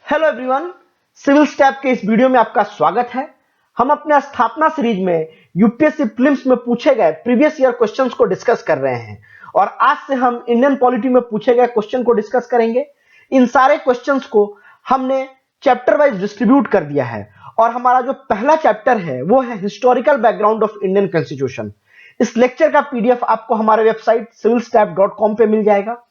Hello everyone, civil step के इस video में आपका स्वागत है। हम अपने स्थापना सीरीज में यूपीएससी प्रीलिम्स में पूछे गए प्रीवियस ईयर क्वेश्चंस को डिस्कस कर रहे हैं और आज से हम इंडियन पॉलिटी में पूछे गए क्वेश्चन को डिस्कस करेंगे। इन सारे क्वेश्चंस को हमने चैप्टर वाइज डिस्ट्रीब्यूट कर दिया है और हमारा जो पहला चैप्टर है वो है historical background of Indian constitution. इस लेक्चर का पीडीएफ आपको हमारे वेबसाइट civilstep.com पे मिल जाएगा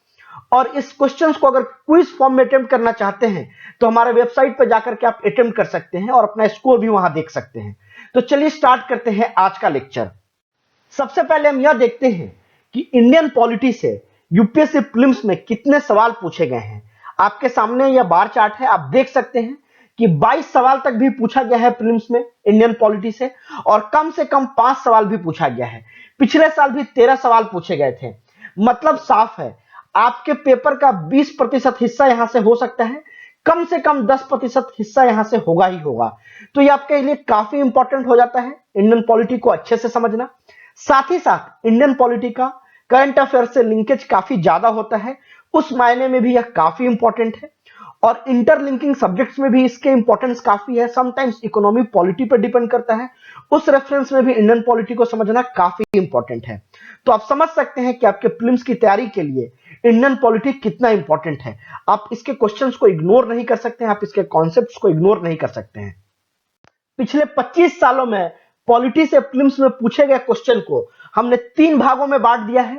और इस क्वेश्चंस को अगर क्विज फॉर्म में अटेम्प्ट करना चाहते हैं तो हमारे वेबसाइट पर जाकर के आप अटेम्प्ट कर सकते हैं और अपना स्कोर भी वहां देख सकते हैं। तो चलिए स्टार्ट करते हैं आज का लेक्चर। सबसे पहले हम यह देखते हैं कि इंडियन पॉलिटी से यूपीएससी प्रीलिम्स में कितने सवाल पूछे गए हैं। आपके सामने यह बार चार्ट है, आप देख सकते हैं कि 22 सवाल तक भी पूछा गया है प्रीलिम्स में इंडियन पॉलिटी से और कम से कम 5 सवाल भी पूछा गया है। पिछले साल भी 13 सवाल पूछे गए थे। मतलब साफ है, आपके पेपर का 20% हिस्सा यहां से हो सकता है, कम से कम 10% हिस्सा यहां से होगा ही होगा। तो ये आपके लिए काफी इंपॉर्टेंट हो जाता है इंडियन पॉलिटी को अच्छे से समझना। साथ ही साथ इंडियन पॉलिटी का करंट अफेयर से लिंकेज काफी ज्यादा होता है, उस मायने में भी यह काफी इंपॉर्टेंट है और इंटरलिंकिंग सब्जेक्ट्स में भी इसके इंपॉर्टेंस काफी है। समटाइम्स इकोनॉमी पॉलिटी पर डिपेंड करता है, उस रेफरेंस में भी इंडियन पॉलिटी को समझना काफी इंपॉर्टेंट है। तो आप समझ सकते हैं कि आपके प्रीलिम्स की तैयारी के लिए इंडियन पॉलिटी कितना इंपॉर्टेंट है। आप इसके क्वेश्चंस को इग्नोर नहीं कर सकते हैं, आप इसके कॉन्सेप्ट्स को इग्नोर नहीं कर सकते हैं। पिछले 25 सालों में पॉलिटी से प्रीलिम्स में पूछे गए क्वेश्चन को हमने 3 भागों में बांट दिया है: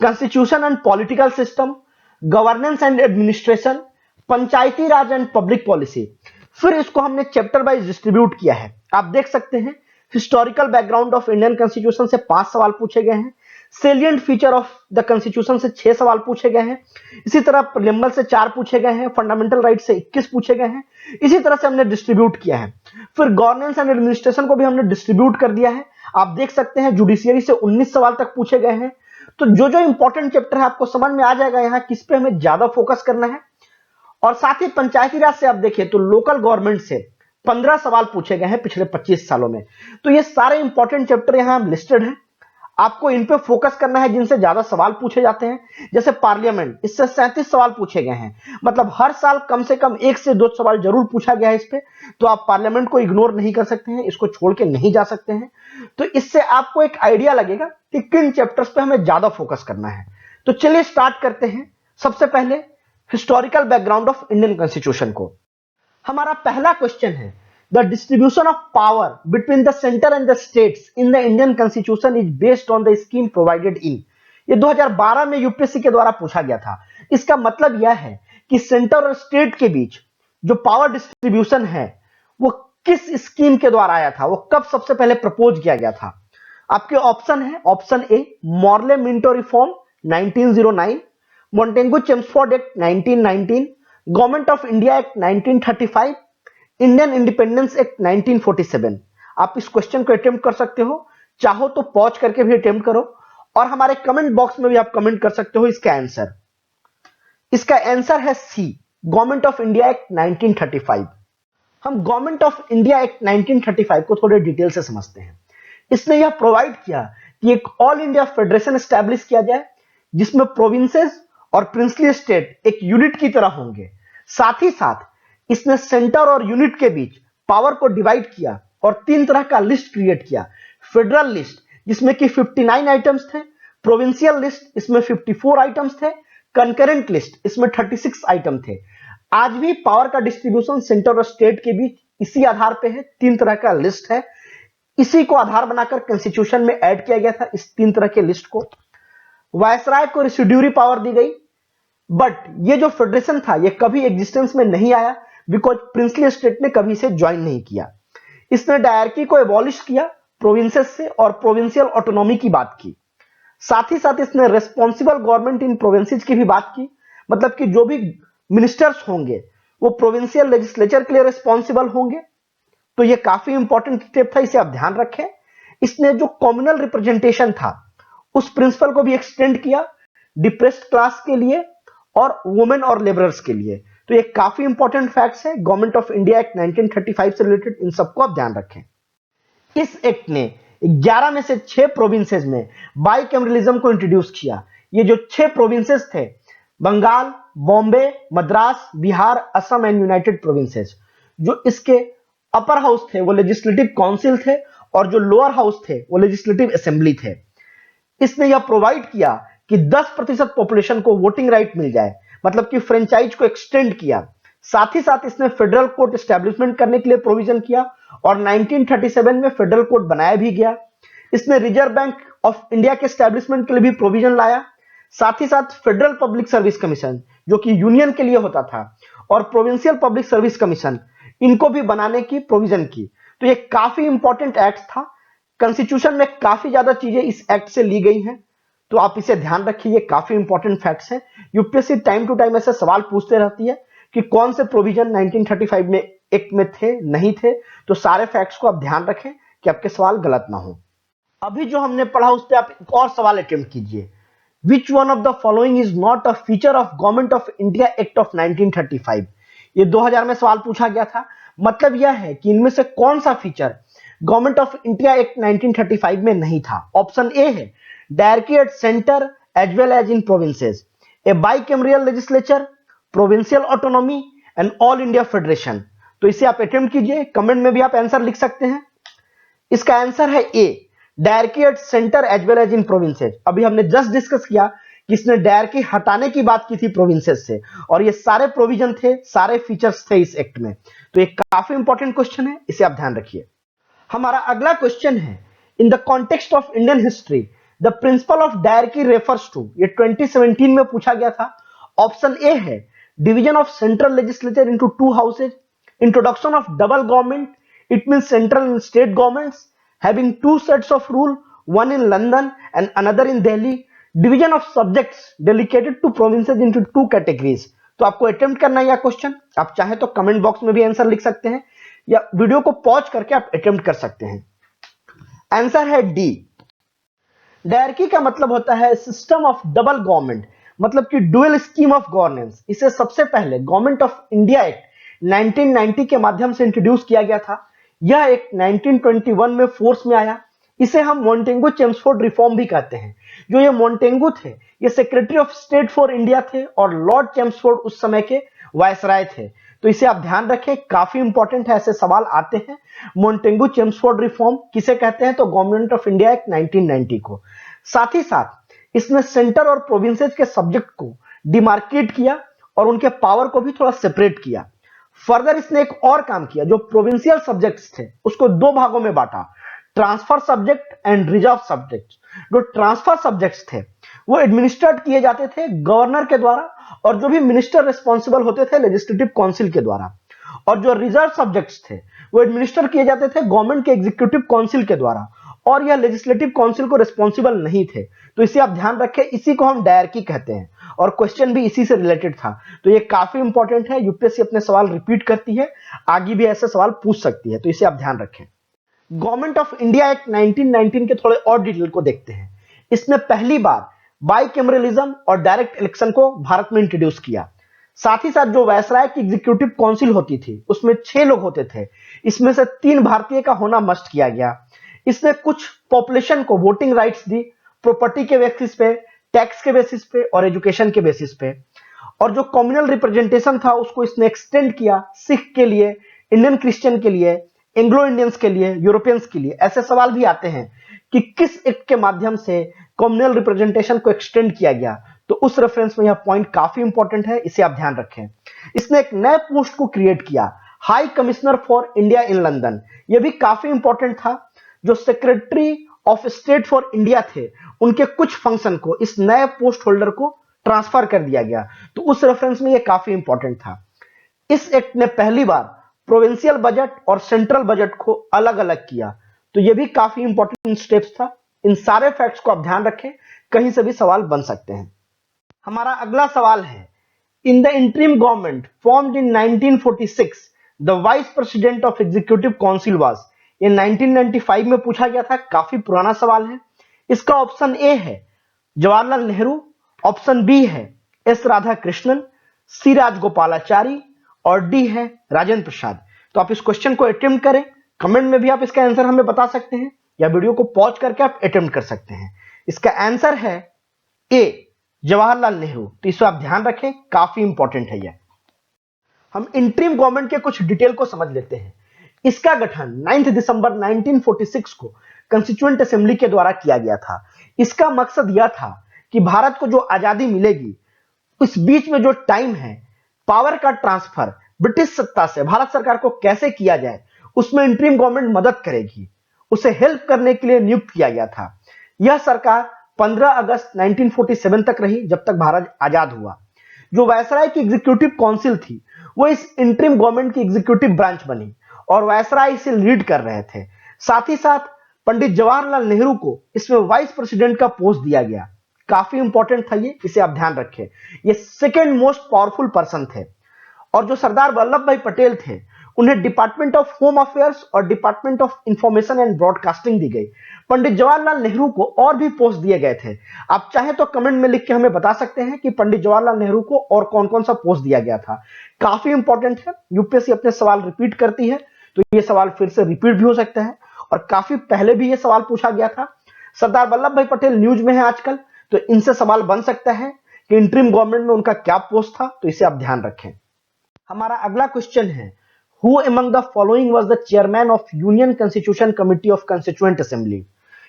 constitution and political system, governance and administration, Panchayati Raj and public policy. फिर इसको हमने चैप्टर वाइज डिस्ट्रीब्यूट किया है। आप देख सकते हैं historical background of Indian constitution से 5 सवाल पूछे गए हैं, salient feature of the constitution से 6 सवाल पूछे गए हैं, इसी तरह प्रीलिम्बल से 4 पूछे गए हैं, फंडामेंटल राइट से 21 पूछे गए हैं। इसी तरह से हमने डिस्ट्रीब्यूट किया है। फिर गवर्नेंस एंड एडमिनिस्ट्रेशन को भी हमने डिस्ट्रीब्यूट कर दिया है। आप देख सकते हैं जुडिशियरी से 19 सवाल तक पूछे गए हैं। तो जो जो इंपॉर्टेंट चैप्टर है आपको समझ में आ जाएगा यहाँ किस पे हमें ज्यादा फोकस करना है। और साथ ही पंचायती राज से आप देखिए तो लोकल गवर्नमेंट से 15 सवाल पूछे गए हैं पिछले 25 सालों में। तो ये सारे इंपॉर्टेंट चैप्टर यहां लिस्टेड हैं, आपको इन पे फोकस करना है जिनसे ज्यादा सवाल पूछे जाते हैं। जैसे पार्लियामेंट, इससे 37 सवाल पूछे गए हैं, मतलब हर साल कम से कम 1 से 2 सवाल जरूर पूछा गया है इस पे। तो आप पार्लियामेंट को इग्नोर नहीं कर सकते हैं, इसको छोड़ के नहीं जा सकते हैं। तो इससे आपको एक आइडिया लगेगा कि किन चैप्टर्स पे हमें ज्यादा फोकस करना है। तो चलिए स्टार्ट करते हैं। सबसे पहले historical background of Indian constitution को। हमारा पहला क्वेश्चन है, the distribution of power between the centre and the states in the Indian constitution is based on the scheme provided in. ये 2012 में यूपीएससी के द्वारा पूछा गया था। इसका मतलब यह है कि सेंटर और स्टेट के बीच जो पावर डिस्ट्रीब्यूशन है वो किस स्कीम के द्वारा आया था, वो कब सबसे पहले प्रपोज किया गया था। आपके ऑप्शन है, option A Morley Minto reform 1909, Montagu Chelmsford act 1919, government of India act 1935, Indian independence act 1947। आप इस क्वेश्चन को अटेम्प्ट कर सकते हो, चाहो तो पॉज करके भी अटेम्प्ट करो और हमारे कमेंट बॉक्स में भी आप कमेंट कर सकते हो इसका आंसर। इसका आंसर है सी, गवर्नमेंट ऑफ इंडिया एक्ट 1935। हम गवर्नमेंट ऑफ इंडिया एक्ट 1935 को थोड़े डिटेल से समझते हैं। इसने यह प्रोवाइड किया कि एक ऑल इंडिया फेडरेशन एस्टैब्लिश किया जाए जिसमें प्रोविंसेस और प्रिंसली स्टेट एक यूनिट की तरह होंगे। साथ ही साथ इसने सेंटर और यूनिट के बीच पावर को डिवाइड किया और 3 तरह का लिस्ट क्रिएट किया। फेडरल लिस्ट जिसमें कि 59 आइटम्स थे, प्रोविंशियल लिस्ट इसमें 54 आइटम्स थे, कंकरेंट लिस्ट इसमें 36 आइटम थे। आज भी पावर का डिस्ट्रीब्यूशन सेंटर और स्टेट के बीच इसी आधार पे है, 3 तरह का लिस्ट है। इसी को आधार बनाकर कॉन्स्टिट्यूशन में ऐड किया गया था इस 3 तरह के लिस्ट को। वायसराय को रेसिड्यूरी पावर दी गई, बट ये जो फेडरेशन था ये कभी एग्जिस्टेंस में नहीं आया बिकॉज प्रिंसली स्टेट ने कभी इसे ज्वाइन नहीं किया। इसने डायरकी को एबॉलिश किया प्रोविंसेस से और प्रोविंशियल ऑटोनॉमी की बात की। साथ ही साथ इसने रेस्पॉन्सिबल गवर्नमेंट इन प्रोविंसेस की भी बात की, मतलब कि जो भी मिनिस्टर्स होंगे वो प्रोविंशियल लेजिस्लेचर के लिए रेस्पॉन्सिबल होंगे। तो ये काफी इंपॉर्टेंट स्टेप था, इसे आप ध्यान रखें। इसने जो कम्युनल रिप्रेजेंटेशन था उस प्रिंसिपल को भी एक्सटेंड किया डिप्रेस्ड क्लास के लिए और वुमेन और लेबरर्स के लिए। तो ये काफी इंपॉर्टेंट फैक्ट्स है गवर्नमेंट ऑफ इंडिया एक्ट 1935 से रिलेटेड, इन सबको आप ध्यान रखें। इस एक्ट ने 11 में से 6 प्रोविंसेस में बाइकैमरलिज्म को इंट्रोड्यूस किया। ये जो 6 प्रोविंसेस थे, Bengal, Bombay, Madras, Bihar, Assam and united provinces. जो इसके अपर हाउस थे वो लेजिस्लेटिव काउंसिल थे और जो लोअर हाउस थे वो लेजिस्लेटिव असेंबली थे। इसने यह प्रोवाइड किया कि 10% पॉपुलेशन को वोटिंग राइट मिल जाए, मतलब कि फ्रेंचाइज को एक्सटेंड किया। साथ ही साथ इसने फेडरल कोर्ट एस्टैब्लिशमेंट करने के लिए प्रोविजन किया और 1937 में फेडरल कोर्ट बनाया भी गया। इसने रिजर्व बैंक ऑफ इंडिया के एस्टैब्लिशमेंट के लिए भी प्रोविजन लाया। साथ ही साथ फेडरल पब्लिक सर्विस कमीशन जो कि यूनियन के लिए होता था और प्रोविंशियल पब्लिक सर्विस कमीशन, इनको भी बनाने की प्रोविजन की। तो ये काफी इंपॉर्टेंट एक्ट था। कॉन्स्टिट्यूशन में काफी ज्यादा चीजें इस एक्ट से ली गई हैं, तो आप इसे ध्यान रखिए, ये काफी इंपॉर्टेंट फैक्ट्स हैं। यूपीएससी टाइम टू टाइम ऐसे सवाल पूछते रहती है कि कौन से प्रोविजन 1935 में एक्ट में थे, नहीं थे। तो सारे फैक्ट्स को आप ध्यान रखें कि आपके सवाल गलत ना हो। अभी जो हमने पढ़ा उस पर आप एक और सवाल अटेम्प्ट कीजिए। Which one of the following is not a feature of Government of India Act of 1935? ये 2000 में सवाल पूछा गया था। मतलब यह है कि इनमें से कौन सा feature government of India act 1935 में नहीं था। ऑप्शन ए है directly at centre as well as in provinces, a bicameral legislature, provincial autonomy and all India federation. तो इसे आप अटेम्प्ट कीजिए, कमेंट में भी आप आंसर लिख सकते हैं। इसका आंसर है A, directly at centre as well as in provinces. अभी हमने जस्ट डिस्कस किया कि इसने डायरेक्टली हटाने की बात की थी प्रोविंसेस से, और ये सारे प्रोविजन थे, सारे फीचर्स थे इस एक्ट में। तो ये काफी इंपॉर्टेंट क्वेश्चन है, इसे आप ध्यान रखिए। हमारा अगला क्वेश्चन है, in the context of Indian history the principal of directly refers to. ये 2017 में पूछा गया था। ऑप्शन ए है division of central legislature into 2 houses, introduction of double government, it means central and state governments having 2 sets of rule, one in London and another in Delhi, division of subjects delegated to provinces into 2 categories। तो आपको attempt करना है यह question. आप चाहे तो comment box में भी आंसर लिख सकते हैं या वीडियो को पॉज करके आप अटेम्प्ट कर सकते हैं। आंसर है डी। डायरेक्टी का मतलब होता है सिस्टम ऑफ डबल गवर्नमेंट, मतलब कि डुअल स्कीम ऑफ गवर्नेंस। इसे सबसे पहले गवर्नमेंट ऑफ इंडिया एक्ट 1990 के माध्यम से इंट्रोड्यूस किया गया था। यह एक 1921 में फोर्स में आया। इसे हम मोंटेगू चेम्सफोर्ड रिफॉर्म भी कहते हैं। जो ये मोंटेगू थे, ये secretary of state for India थे और लॉर्ड चेम्सफोर्ड उस समय के वायसराय थे। तो इसे आप ध्यान रखें, काफी इंपॉर्टेंट है, ऐसे सवाल आते हैं। मोंटेगू चेम्सफोर्ड रिफॉर्म किसे कहते हैं? तो गवर्नमेंट ऑफ इंडिया एक्ट 1990 को। साथ ही साथ इसने सेंटर और प्रोविंसेस के सब्जेक्ट को डिमार्केट किया और उनके पावर को भी थोड़ा सेपरेट किया। फर्दर इसने एक और काम किया, जो प्रोविंशियल सब्जेक्ट्स थे उसको 2 भागों में बांटा, transfer subject and reserve subject. जो ट्रांसफर सब्जेक्ट्स थे वो एडमिनिस्ट्रेट किए जाते थे गवर्नर के द्वारा, और जो भी मिनिस्टर रिस्पॉन्सिबल होते थे लेजिस्लेटिव काउंसिल के द्वारा। और जो रिजर्व सब्जेक्ट्स थे वो एडमिनिस्टर किए जाते थे गवर्नमेंट के एग्जीक्यूटिव काउंसिल के द्वारा, और यह लेजिस्लेटिव काउंसिल को रिस्पॉन्सिबल नहीं थे। तो इसे आप ध्यान रखें, इसी को हम डायरेक्टी कहते हैं और क्वेश्चन भी इसी से रिलेटेड था। तो ये काफी इंपॉर्टेंट है, यूपीएससी अपने सवाल रिपीट करती है, आगे भी ऐसे सवाल पूछ सकती है, तो इसे आप ध्यान रखें। गवर्नमेंट ऑफ इंडिया एक्ट 1919 के थोड़े और डिटेल को देखते हैं। इसने पहली बार बाइकैमरलिज्म और डायरेक्ट इलेक्शन को भारत में इंट्रोड्यूस किया। साथ ही साथ जो वायसराय की एग्जीक्यूटिव काउंसिल होती थी उसमें 6 लोग होते थे, इसमें से 3 भारतीय का होना मस्ट किया गया। इसने कुछ पॉपुलेशन को वोटिंग राइट्स दी, प्रॉपर्टी के बेसिस पे, टैक्स के बेसिस पे और एजुकेशन के बेसिस पे। और जो कम्युनल रिप्रेजेंटेशन था उसको इसने एक्सटेंड किया सिख के लिए, इंडियन क्रिश्चियन के लिए, एंग्लो इंडियंस के लिए, यूरोपियंस के लिए। ऐसे सवाल भी आते हैं कि किस एक्ट के माध्यम से कम्युनल रिप्रेजेंटेशन को एक्सटेंड किया गया। तो उस रेफरेंस में यह पॉइंट काफी इंपॉर्टेंट है, इसे आप ध्यान रखें। इसने एक नए पोस्ट को क्रिएट किया, high commissioner for India in London. यह भी काफी इंपॉर्टेंट था। जो secretary of state for India थे उनके कुछ फंक्शन को इस नए पोस्ट होल्डर को ट्रांसफर कर दिया गया। तो उस रेफरेंस में यह काफी इंपॉर्टेंट था। इस एक्ट ने पहली बार प्रोविंशियल बजट और सेंट्रल बजट को अलग अलग किया। तो यह भी काफी इंपॉर्टेंट स्टेप्स था। इन सारे फैक्ट्स को आप ध्यान रखें, कहीं से भी सवाल बन सकते हैं। हमारा अगला सवाल है, in the interim government formed in 1946 the vice president of executive council was. ये 1995 में पूछा गया था, काफी पुराना सवाल है। इसका ऑप्शन ए है जवाहरलाल नेहरू, ऑप्शन बी है एस राधाकृष्णन, सी राजगोपालाचारी और डी है राजेंद्र प्रसाद। तो आप इस क्वेश्चन को अटेम्प्ट करें, कमेंट में भी आप इसका आंसर हमें बता सकते हैं या वीडियो को पॉज करके आप अटेम्प्ट कर सकते हैं। इसका आंसर है ए जवाहरलाल नेहरू। तो इसे आप ध्यान रखें, काफी इंपॉर्टेंट है यह। हम इंटरिम गवर्नमेंट के कुछ डिटेल को समझ लेते हैं। इसका गठन 9 दिसंबर 1946 को कंस्टिट्यूएंट असेंबली के द्वारा किया गया था। इसका मकसद यह था कि भारत को जो आजादी मिलेगी, इस बीच में जो टाइम है, पावर का ट्रांसफर ब्रिटिश सत्ता से भारत सरकार को कैसे किया जाए, उसमें इंटरिम गवर्नमेंट मदद करेगी। उसे हेल्प करने के लिए नियुक्त किया गया था। यह सरकार 15 अगस्त 1947 तक रही, जब तक भारत आजाद हुआ। जो वायसराय की एग्जीक्यूटिव काउंसिल थी, वो इस इंटरिम गवर्नमेंट की एग्जीक्यूटिव ब्रांच बनी और वायसराय इसे लीड कर रहे थे। साथ ही साथ पंडित जवाहरलाल नेहरू को इसमें वाइस प्रेसिडेंट का पोस्ट दिया गया। काफी इंपॉर्टेंट था ये, इसे आप ध्यान रखें। ये सेकेंड मोस्ट पावरफुल पर्सन थे। और जो सरदार वल्लभ भाई पटेल थे, उन्हें डिपार्टमेंट ऑफ होम अफेयर्स और department of information and broadcasting दी गई। पंडित जवाहरलाल नेहरू को और भी पोस्ट दिए गए थे। आप चाहे तो कमेंट में लिख के हमें बता सकते हैं कि पंडित जवाहरलाल नेहरू को और कौन कौन सा पोस्ट दिया गया था। काफी इंपॉर्टेंट है, यूपीएससी अपने सवाल रिपीट करती है, तो ये सवाल फिर से रिपीट भी हो सकता है और काफी पहले भी ये सवाल पूछा गया था। सरदार वल्लभ भाई पटेल न्यूज में है आजकल, तो इनसे सवाल बन सकता है कि इंटरिम गवर्नमेंट में उनका क्या पोस्ट था, तो इसे आप ध्यान रखें। हमारा अगला क्वेश्चन है, who among the following was the chairman of union constitution committee of constituent assembly.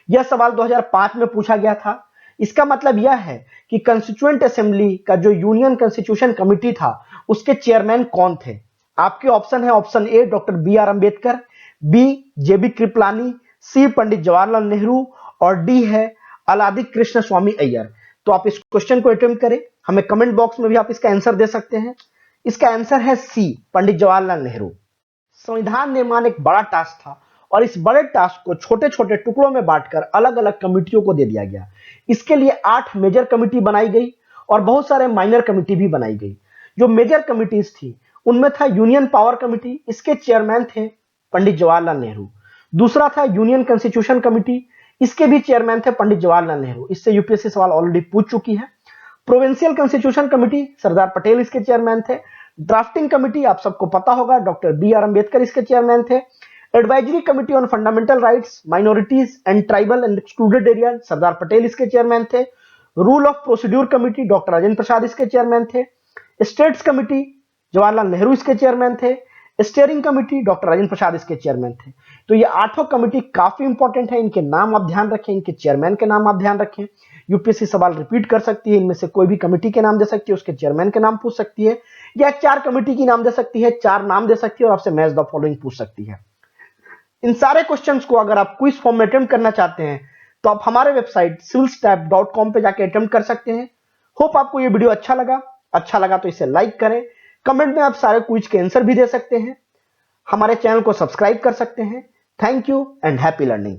यह सवाल 2005 में पूछा गया था। इसका मतलब यह है कि कंस्टिट्यूएंट असेंबली का जो यूनियन कॉन्स्टिट्यूशन कमिटी था, उसके चेयरमैन कौन थे। आपके ऑप्शन है, option A doctor B R Ambedkar, B J B Kripalani, C Pandit Jawaharlal Nehru और डी है अलादी कृष्ण स्वामी अय्यर। तो आप इस क्वेश्चन को अटेम्प्ट करें, हमें कमेंट बॉक्स में भी आप इसका आंसर दे सकते हैं। इसका आंसर है सी पंडित जवाहरलाल नेहरू। संविधान निर्माण एक बड़ा टास्क था और इस बड़े टास्क को छोटे छोटे टुकड़ों में बांटकर अलग अलग कमिटियों को दे दिया गया। इसके लिए 8 मेजर कमिटी बनाई गई और बहुत सारे माइनर कमिटी भी बनाई गई। जो मेजर कमिटीज थी, उनमें था यूनियन पावर कमिटी, इसके चेयरमैन थे पंडित जवाहरलाल नेहरू। दूसरा था यूनियन कॉन्स्टिट्यूशन कमिटी, इसके भी चेयरमैन थे पंडित जवाहरलाल नेहरू। इससे यूपीएससी सवाल ऑलरेडी पूछ चुकी है। प्रोविंशियल कॉन्स्टिट्यूशन कमिटी, सरदार पटेल इसके चेयरमैन थे। ड्राफ्टिंग कमिटी आप सबको पता होगा, डॉक्टर बी आर अंबेडकर इसके चेयरमैन थे। Advisory committee on fundamental rights, minorities and tribal and excluded area, Sardar Patel इसके चेयरमैन थे। Rule of procedure committee, doctor Rajendra Prasad इसके चेयरमैन थे। स्टेट्स कमिटी, जवाहरलाल नेहरू इसके चेयरमैन थे। Steering committee, doctor Rajendra Prasad इसके चेयरमैन थे। तो ये 8 कमिटी काफी इंपॉर्टेंट है, इनके नाम आप ध्यान रखें, इनके चेयरमैन के नाम आप ध्यान रखें। यूपीएससी सवाल रिपीट कर सकती है, इनमें से कोई भी कमिटी के नाम दे सकती है, उसके चेयरमैन के नाम पूछ सकती है, या 4 कमिटी की नाम दे सकती है, 4 नाम दे सकती है और आपसे मैच द फॉलोइंग पूछ सकती है। इन सारे क्वेश्चंस को अगर आप क्विज फॉर्म में अटेम्प्ट करना चाहते हैं, तो आप हमारे वेबसाइट civilstep.com पे जाके अटेम्प्ट कर सकते हैं। होप आपको ये वीडियो अच्छा लगा तो इसे लाइक करें। कमेंट में आप सारे क्विज के आंसर भी दे सकते हैं। हमारे चैनल को सब्सक्राइब कर सकते हैं। Thank you and happy learning.